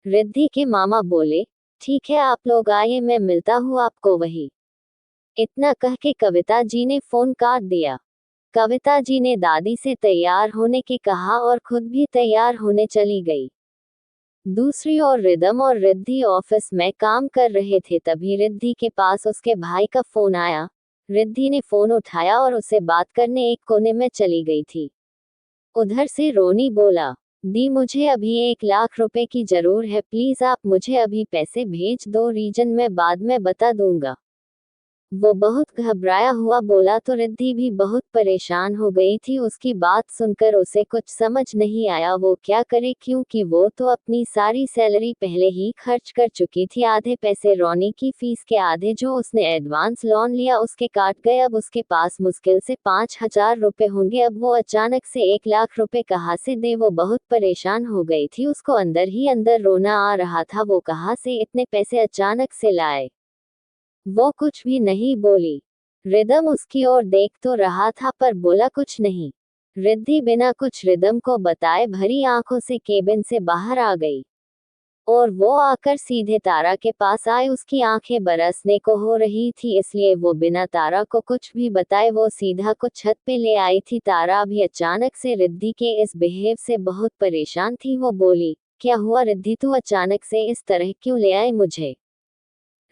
रिद्धि के मामा बोले, ठीक है आप लोग आइए, मैं मिलता हूँ आपको वही। इतना कह के कविता जी ने फोन काट दिया। कविता जी ने दादी से तैयार होने के कहा और खुद भी तैयार होने चली गई। दूसरी ओर रिदम और रिद्धि ऑफिस में काम कर रहे थे, तभी रिद्धि के पास उसके भाई का फोन आया। रिद्धि ने फोन उठाया और उसे बात करने एक कोने में चली गई थी। उधर से रोनी बोला, दी मुझे अभी 1 लाख रुपए की जरूर है, प्लीज आप मुझे अभी पैसे भेज दो, रीजन मैं बाद में बता दूंगा। वो बहुत घबराया हुआ बोला तो रिद्धि भी बहुत परेशान हो गई थी। उसकी बात सुनकर उसे कुछ समझ नहीं आया वो क्या करे, क्योंकि वो तो अपनी सारी सैलरी पहले ही खर्च कर चुकी थी। आधे पैसे रोनी की फीस के, आधे जो उसने एडवांस लोन लिया उसके काट गए। अब उसके पास मुश्किल से 5,000 रुपए होंगे। अब वो अचानक से 1 लाख रुपए कहाँ से दे, वो बहुत परेशान हो गई थी। उसको अंदर ही अंदर रोना आ रहा था। वो कहाँ से इतने पैसे अचानक से लाए। वो कुछ भी नहीं बोली। रिदम उसकी ओर देख तो रहा था पर बोला कुछ नहीं। रिद्धि बिना कुछ रिदम को बताए भरी आंखों से केबिन से बाहर आ गई और वो आकर सीधे तारा के पास आए। उसकी आंखें बरसने को हो रही थी, इसलिए वो बिना तारा को कुछ भी बताए वो सीधा को छत पे ले आई थी। तारा भी अचानक से रिद्धि के इस बिहेव से बहुत परेशान थी। वो बोली, क्या हुआ रिद्धि, तू अचानक से इस तरह क्यों ले आई मुझे।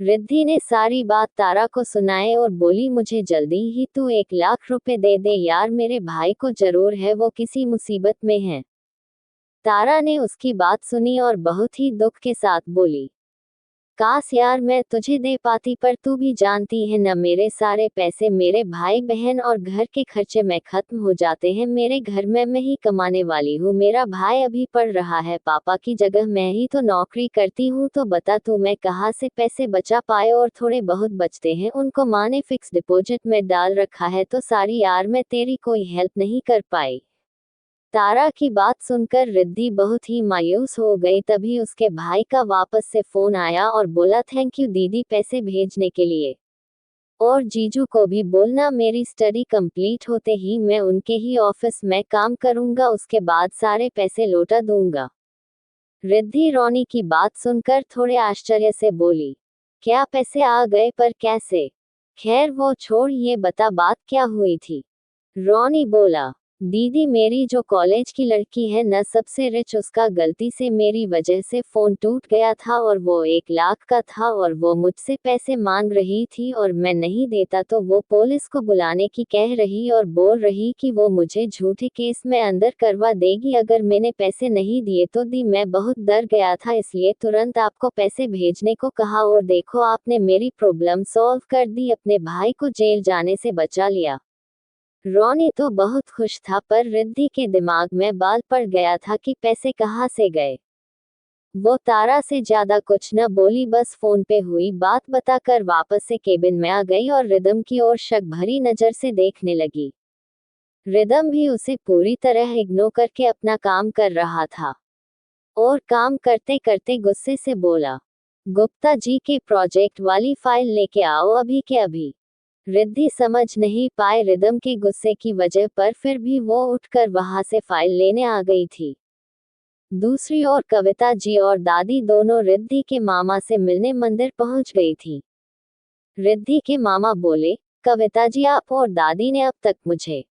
रिद्धि ने सारी बात तारा को सुनाए और बोली, मुझे जल्दी ही तू 1 लाख रुपए दे दे यार, मेरे भाई को जरूर है, वो किसी मुसीबत में है। तारा ने उसकी बात सुनी और बहुत ही दुख के साथ बोली, काश यार मैं तुझे दे पाती, पर तू भी जानती है न, मेरे सारे पैसे मेरे भाई बहन और घर के खर्चे में खत्म हो जाते हैं। मेरे घर में मैं ही कमाने वाली हूँ। मेरा भाई अभी पढ़ रहा है, पापा की जगह मैं ही तो नौकरी करती हूँ। तो बता तू मैं कहाँ से पैसे बचा पाए, और थोड़े बहुत बचते हैं उनको माँ ने फिक्स डिपॉजिट में डाल रखा है। तो सारी यार मैं तेरी कोई हेल्प नहीं कर पाई। तारा की बात सुनकर रिद्धि बहुत ही मायूस हो गई। तभी उसके भाई का वापस से फोन आया और बोला, थैंक यू दीदी पैसे भेजने के लिए, और जीजू को भी बोलना मेरी स्टडी कंप्लीट होते ही मैं उनके ही ऑफिस में काम करूंगा, उसके बाद सारे पैसे लौटा दूंगा। रिद्धि रोनी की बात सुनकर थोड़े आश्चर्य से बोली, क्या पैसे आ गए, पर कैसे। खैर वो छोड़, ये बता बात क्या हुई थी। रोनी बोला, दीदी मेरी जो कॉलेज की लड़की है न, सबसे रिच, उसका गलती से मेरी वजह से फोन टूट गया था और वो 1 लाख का था, और वो मुझसे पैसे मांग रही थी और मैं नहीं देता तो वो पुलिस को बुलाने की कह रही और बोल रही कि वो मुझे झूठे केस में अंदर करवा देगी अगर मैंने पैसे नहीं दिए तो। दी मैं बहुत डर गया था, इसलिए तुरंत आपको पैसे भेजने को कहा, और देखो आपने मेरी प्रॉब्लम सॉल्व कर दी, अपने भाई को जेल जाने से बचा लिया। रोनी तो बहुत खुश था, पर रिद्धि के दिमाग में बाल पड़ गया था कि पैसे कहाँ से गए। वो तारा से ज्यादा कुछ न बोली, बस फोन पे हुई बात बताकर वापस से केबिन में आ गई और रिदम की ओर शक भरी नजर से देखने लगी। रिदम भी उसे पूरी तरह इग्नोर करके अपना काम कर रहा था और काम करते करते गुस्से से बोला, गुप्ता जी के प्रोजेक्ट वाली फाइल लेके आओ अभी के अभी। रिद्धि समझ नहीं पाए रिदम के गुस्से की वजह, पर फिर भी वो उठकर वहां से फाइल लेने आ गई थी। दूसरी ओर कविता जी और दादी दोनों रिद्धि के मामा से मिलने मंदिर पहुंच गई थी। रिद्धि के मामा बोले, कविता जी आप और दादी ने अब तक मुझे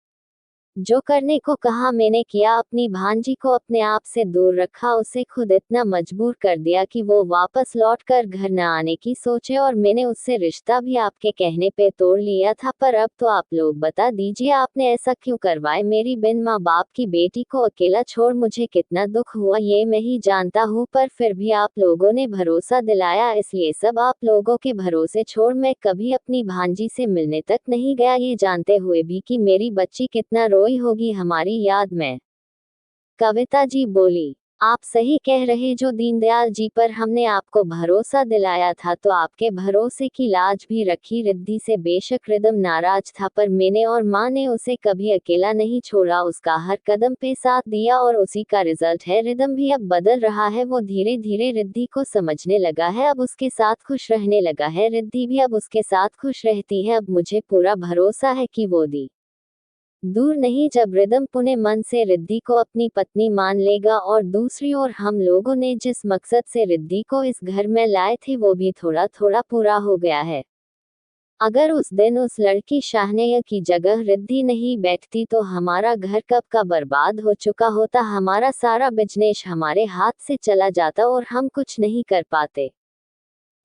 जो करने को कहा मैंने किया, अपनी भांजी को अपने आप से दूर रखा, उसे खुद इतना मजबूर कर दिया कि वो वापस लौटकर घर न आने की सोचे, और मैंने उससे रिश्ता भी आपके कहने पे तोड़ लिया था। पर अब तो आप लोग बता दीजिए आपने ऐसा क्यों करवाए, मेरी बिन माँ बाप की बेटी को अकेला छोड़ मुझे कितना दुख हुआ ये मैं ही जानता हूँ, पर फिर भी आप लोगों ने भरोसा दिलाया, इसलिए सब आप लोगों के भरोसे छोड़ मैं कभी अपनी भांजी से मिलने तक नहीं गया, ये जानते हुए भी कि मेरी बच्ची कितना रोई होगी हमारी याद में। कविता जी बोली, आप सही कह रहे, जो दीनदयाल जी पर हमने आपको भरोसा दिलाया था तो आपके भरोसे की लाज भी रखी। रिद्धि से बेशक रिदम नाराज था, पर मैंने और माँ ने उसे कभी अकेला नहीं छोड़ा, उसका हर कदम पे साथ दिया और उसी का रिजल्ट है रिदम भी अब बदल रहा है। वो धीरे धीरे रिद्धि को समझने लगा है, अब उसके साथ खुश रहने लगा है, रिद्धि भी अब उसके साथ खुश रहती है। अब मुझे पूरा भरोसा है कि वो दी दूर नहीं जब रिदम पुणे मन से रिद्धि को अपनी पत्नी मान लेगा, और दूसरी ओर हम लोगों ने जिस मकसद से रिद्धि को इस घर में लाए थे वो भी थोड़ा थोड़ा पूरा हो गया है। अगर उस दिन उस लड़की शाहनैया की जगह रिद्धि नहीं बैठती तो हमारा घर कब का बर्बाद हो चुका होता, हमारा सारा बिजनेस हमारे हाथ से चला जाता और हम कुछ नहीं कर पाते।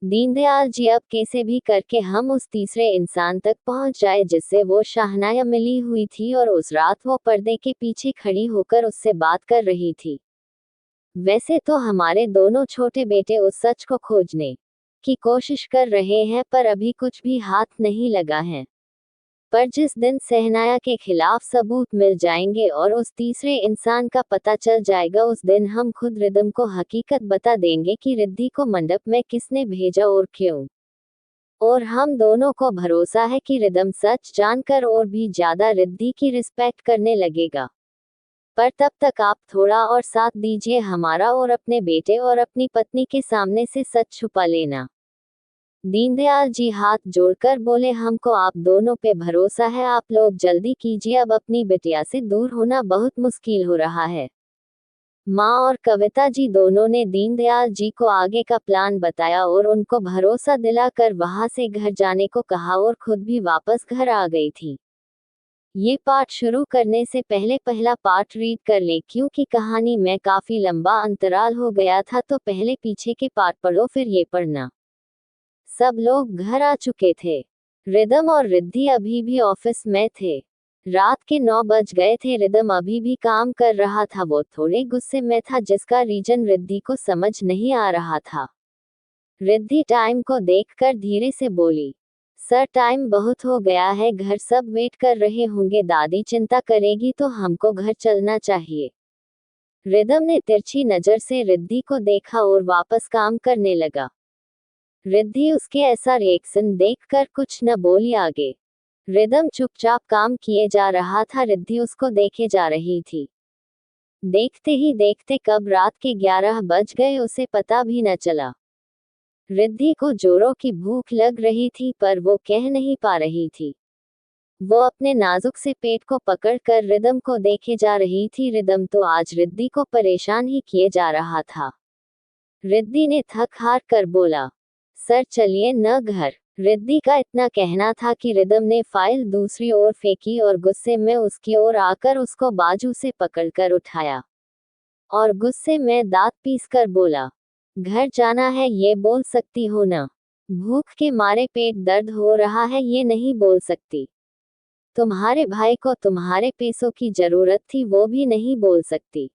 दीनदयाल जी, अब कैसे भी करके हम उस तीसरे इंसान तक पहुंच जाए जिससे वो शाहनाया मिली हुई थी, और उस रात वो पर्दे के पीछे खड़ी होकर उससे बात कर रही थी। वैसे तो हमारे दोनों छोटे बेटे उस सच को खोजने की कोशिश कर रहे हैं, पर अभी कुछ भी हाथ नहीं लगा है। पर जिस दिन सहनाया के खिलाफ सबूत मिल जाएंगे और उस तीसरे इंसान का पता चल जाएगा, उस दिन हम खुद रिदम को हकीकत बता देंगे कि रिद्धि को मंडप में किसने भेजा और क्यों। और हम दोनों को भरोसा है कि रिदम सच जानकर और भी ज्यादा रिद्धि की रिस्पेक्ट करने लगेगा। पर तब तक आप थोड़ा और साथ दीजिए हमारा, और अपने बेटे और अपनी पत्नी के सामने से सच छुपा लेना। दीनदयाल जी हाथ जोड़कर बोले, हमको आप दोनों पे भरोसा है, आप लोग जल्दी कीजिए, अब अपनी बिटिया से दूर होना बहुत मुश्किल हो रहा है। माँ और कविता जी दोनों ने दीनदयाल जी को आगे का प्लान बताया और उनको भरोसा दिलाकर वहां से घर जाने को कहा, और खुद भी वापस घर आ गई थी। ये पाठ शुरू करने से पहले पहला पार्ट रीड कर ले, क्योंकि कहानी में काफी लंबा अंतराल हो गया था, तो पहले पीछे के पार्ट पढ़ो फिर ये पढ़ना। सब लोग घर आ चुके थे। रिदम और रिद्धि अभी भी ऑफिस में थे। रात के 9 बज गए थे। रिदम अभी भी काम कर रहा था। वो थोड़े गुस्से में था, जिसका रीजन रिद्धि को समझ नहीं आ रहा था। रिद्धि टाइम को देखकर धीरे से बोली, सर टाइम बहुत हो गया है, घर सब वेट कर रहे होंगे, दादी चिंता करेगी तो हमको घर चलना चाहिए। रिदम ने तिरछी नजर से रिद्धि को देखा और वापस काम करने लगा। रिद्धि उसके ऐसा रिएक्शन देखकर कुछ न बोली आगे। रिदम चुपचाप काम किए जा रहा था। रिद्धि उसको देखे जा रही थी। देखते ही देखते कब रात के 11 बज गए उसे पता भी न चला। रिद्धि को जोरों की भूख लग रही थी, पर वो कह नहीं पा रही थी। वो अपने नाजुक से पेट को पकड़कर रिदम को देखे जा रही थी। रिदम तो आज रिद्धि को परेशान ही किए जा रहा था। रिद्धि ने थक हार कर बोला, सर चलिए न घर। रिद्धि का इतना कहना था कि रिदम ने फाइल दूसरी ओर फेंकी और गुस्से में उसकी ओर आकर उसको बाजू से पकड़कर उठाया और गुस्से में दांत पीसकर बोला, घर जाना है ये बोल सकती हो ना? भूख के मारे पेट दर्द हो रहा है ये नहीं बोल सकती? तुम्हारे भाई को तुम्हारे पैसों की जरूरत थी वो भी नहीं बोल सकती?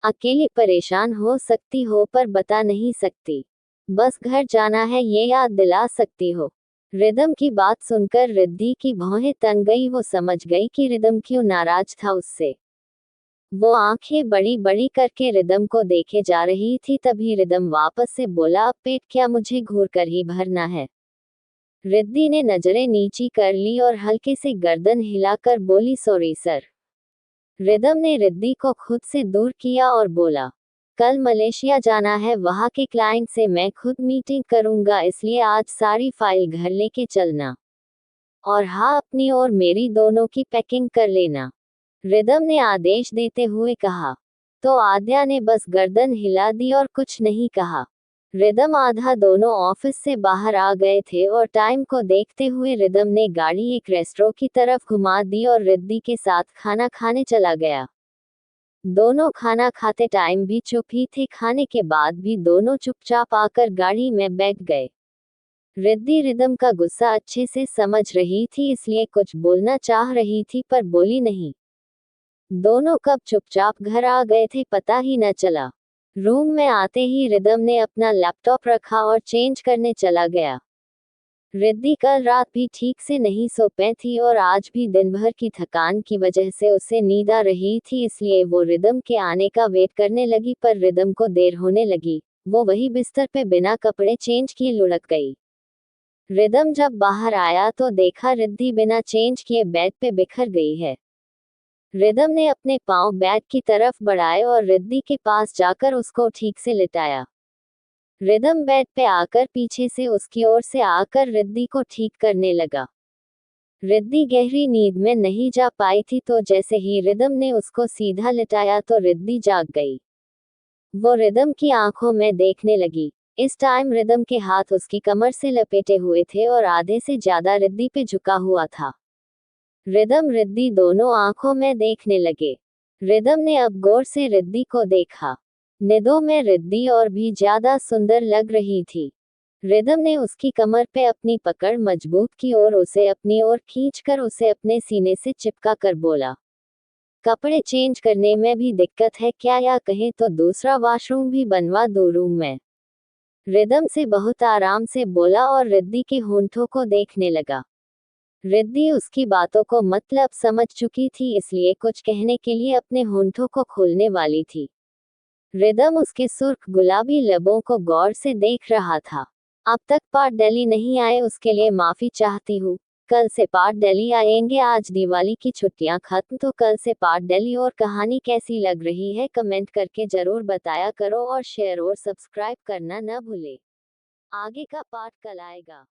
अकेली परेशान हो सकती हो पर बता नहीं सकती? बस घर जाना है ये याद दिला सकती हो? रिदम की बात सुनकर रिद्धि की भौहें तन गई। वो समझ गई कि रिदम क्यों नाराज था उससे। वो आंखें बड़ी बड़ी करके रिदम को देखे जा रही थी। तभी रिदम वापस से बोला, अब पेट क्या मुझे घूर कर ही भरना है? रिद्धि ने नजरें नीची कर ली और हल्के से गर्दन हिलाकर बोली, सॉरी सर। रिदम ने रिद्धि को खुद से दूर किया और बोला, कल मलेशिया जाना है, वहाँ के क्लाइंट से मैं खुद मीटिंग करूंगा, इसलिए आज सारी फाइल घर लेके चलना। और हाँ, अपनी और मेरी दोनों की पैकिंग कर लेना। रिदम ने आदेश देते हुए कहा। तो आद्या ने बस गर्दन हिला दी और कुछ नहीं कहा। रिदम आधा दोनों ऑफिस से बाहर आ गए थे और टाइम को देखते हुए रिदम ने गाड़ी एक रेस्टोरेंट की तरफ घुमा दी और रिद्धि के साथ खाना खाने चला गया। दोनों खाना खाते टाइम भी चुप ही थे। खाने के बाद भी दोनों चुपचाप आकर गाड़ी में बैठ गए। रिद्धि रिदम का गुस्सा अच्छे से समझ रही थी, इसलिए कुछ बोलना चाह रही थी पर बोली नहीं। दोनों कब चुपचाप घर आ गए थे पता ही न चला। रूम में आते ही रिदम ने अपना लैपटॉप रखा और चेंज करने चला गया। रिद्धि कल रात भी ठीक से नहीं सो पाई थी और आज भी दिन भर की थकान की वजह से उसे नींद आ रही थी, इसलिए वो रिदम के आने का वेट करने लगी। पर रिदम को देर होने लगी। वो वही बिस्तर पे बिना कपड़े चेंज किए लुढ़क गई। रिदम जब बाहर आया तो देखा रिद्धि बिना चेंज किए बेड पे बिखर गई है। रिदम ने अपने पांव बेड की तरफ बढ़ाए और रिद्धि के पास जाकर उसको ठीक से लिटाया। रिदम बेड पे आकर पीछे से उसकी ओर से आकर रिद्धि को ठीक करने लगा। रिद्धि गहरी नींद में नहीं जा पाई थी, तो जैसे ही रिदम ने उसको सीधा लिटाया तो रिद्धि जाग गई। वो रिदम की आंखों में देखने लगी। इस टाइम रिदम के हाथ उसकी कमर से लपेटे हुए थे और आधे से ज्यादा रिद्धि पे झुका हुआ था। रिदम रिद्धि दोनों आंखों में देखने लगे। रिदम ने अब गौर से रिद्धि को देखा। निदों में रिद्धि और भी ज्यादा सुंदर लग रही थी। रिदम ने उसकी कमर पे अपनी पकड़ मजबूत की और उसे अपनी ओर खींचकर उसे अपने सीने से चिपका कर बोला, कपड़े चेंज करने में भी दिक्कत है क्या, या कहें तो दूसरा वॉशरूम भी बनवा दो रूम में। रिदम से बहुत आराम से बोला और रिद्धि के होंठों को देखने लगा। रिद्धि उसकी बातों को मतलब समझ चुकी थी, इसलिए कुछ कहने के लिए अपने होंठों को खोलने वाली थी। रिदम उसके सुर्ख गुलाबी लबों को गौर से देख रहा था। अब तक पार्ट दिल्ली नहीं आए उसके लिए माफी चाहती हूँ। कल से पार्ट दिल्ली आएंगे। आज दिवाली की छुट्टियां खत्म, तो कल से पार्ट दिल्ली। और कहानी कैसी लग रही है कमेंट करके जरूर बताया करो और शेयर और सब्सक्राइब करना न भूले। आगे का पार्ट कल आएगा।